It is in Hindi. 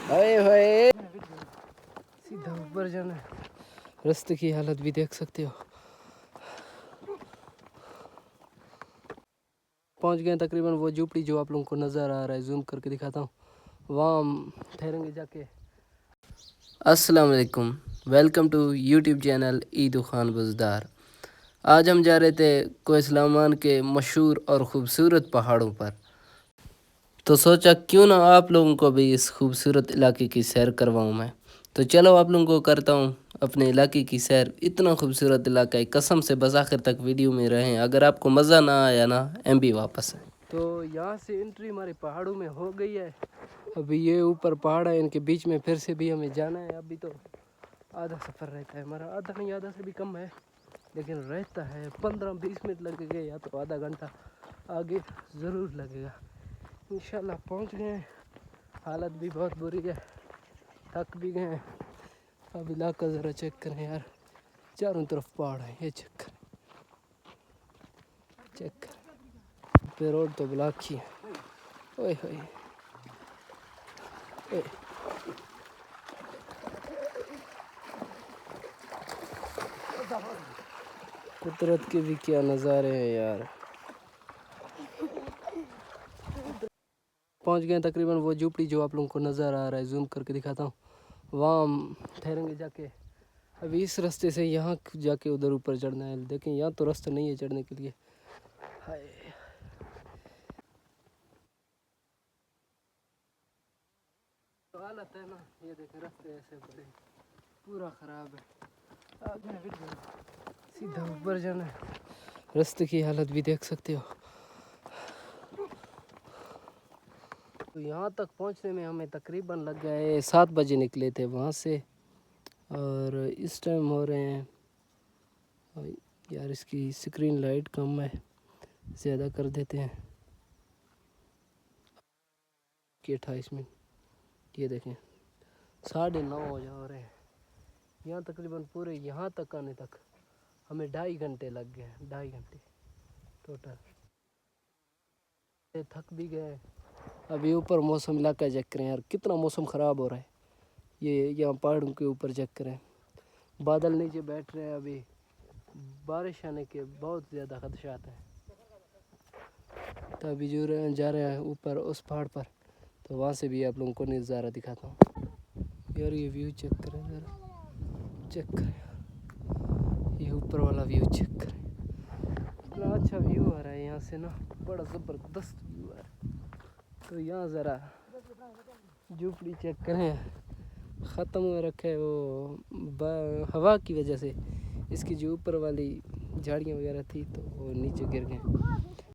अरे भाई सीधा ऊपर जाना है। रास्ते की हालत भी देख सकते हो। पहुंच गए तकरीबन वो झोपड़ी जो आप लोगों को नज़र आ रहा है, जूम करके दिखाता हूँ। वहाँ हम ठहरेंगे जाके। अस्सलाम वालेकुम, welcome to YouTube channel ईदू Khan Buzdar. आज हम जा रहे थे कोइस्लामान के मशहूर और ख़ूबसूरत पहाड़ों पर, तो सोचा क्यों ना आप लोगों को भी इस खूबसूरत इलाके की सैर करवाऊँ मैं। तो चलो आप लोगों को करता हूँ अपने इलाके की सैर। इतना खूबसूरत इलाका है, कसम से बस आखिर तक वीडियो में रहें। अगर आपको मज़ा ना आया ना, एमबी वापस है। तो यहाँ से एंट्री हमारे पहाड़ों में हो गई है। अभी ये ऊपर पहाड़ है, इनके बीच में फिर से भी हमें जाना है। अभी तो आधा सफ़र रहता है हमारा, आधा नहीं आधा से भी कम है, लेकिन रहता है 15-20 मिनट लगेगा या तो आधा घंटा आगे ज़रूर लगेगा। इंशाल्लाह पहुँच गए हैं। हालत भी बहुत बुरी है, थक भी गए हैं। अब इलाका ज़रा चेक करें यार, चारों तरफ पहाड़ है। ये चेक करें पे रोड तो ब्लॉक ही है। ओए होए ओए। कुदरत के भी क्या नज़ारे हैं यार। पहुंच गए तकरीबन वो झोपड़ी जो आप लोगों को नज़र आ रहा है, जूम करके दिखाता हूँ। वहाँ हम ठहरेंगे जाके। अभी इस रास्ते से यहाँ जाके उधर ऊपर चढ़ना है। देखें यहाँ तो रास्ता नहीं है चढ़ने के लिए। हाय तो हालत है ना, ये देखें रास्ते ऐसे पड़े पूरा ख़राब है। आगे सीधा ऊपर जाना है। रास्ते की हालत भी देख सकते हो। तो यहाँ तक पहुँचने में हमें तकरीबन लग गए 7 बजे निकले थे वहाँ से, और इस टाइम हो रहे हैं यार, इसकी स्क्रीन लाइट कम है, ज़्यादा कर देते हैं कि 28 मिनट। ये देखें 9:30 हो जा रहे हैं। यहाँ तकरीबन पूरे यहाँ तक आने तक हमें 2.5 घंटे लग गए, 2.5 घंटे टोटल। थक भी गए। अभी ऊपर मौसम इलाका चेक करें यार, कितना मौसम ख़राब हो रहा है। ये यहाँ पहाड़ों के ऊपर चेक करें, बादल नीचे बैठ रहे हैं। अभी बारिश आने के बहुत ज़्यादा खदशात हैं। तो अभी जो जा रहे हैं ऊपर उस पहाड़ पर, तो वहाँ से भी आप लोगों को नज़ारा दिखाता हूँ यार। ये व्यू चेक करें ज़रा, चेक करें ये ऊपर वाला व्यू चेक करें। इतना अच्छा व्यू आ रहा है यहाँ से ना, बड़ा ज़बरदस्त व्यू आ रहा है। तो यहाँ ज़रा झोपड़ी चेक करें, ख़त्म हो रखा है वो हवा की वजह से। इसकी जो ऊपर वाली झाड़ियाँ वगैरह थी तो वो नीचे गिर गए।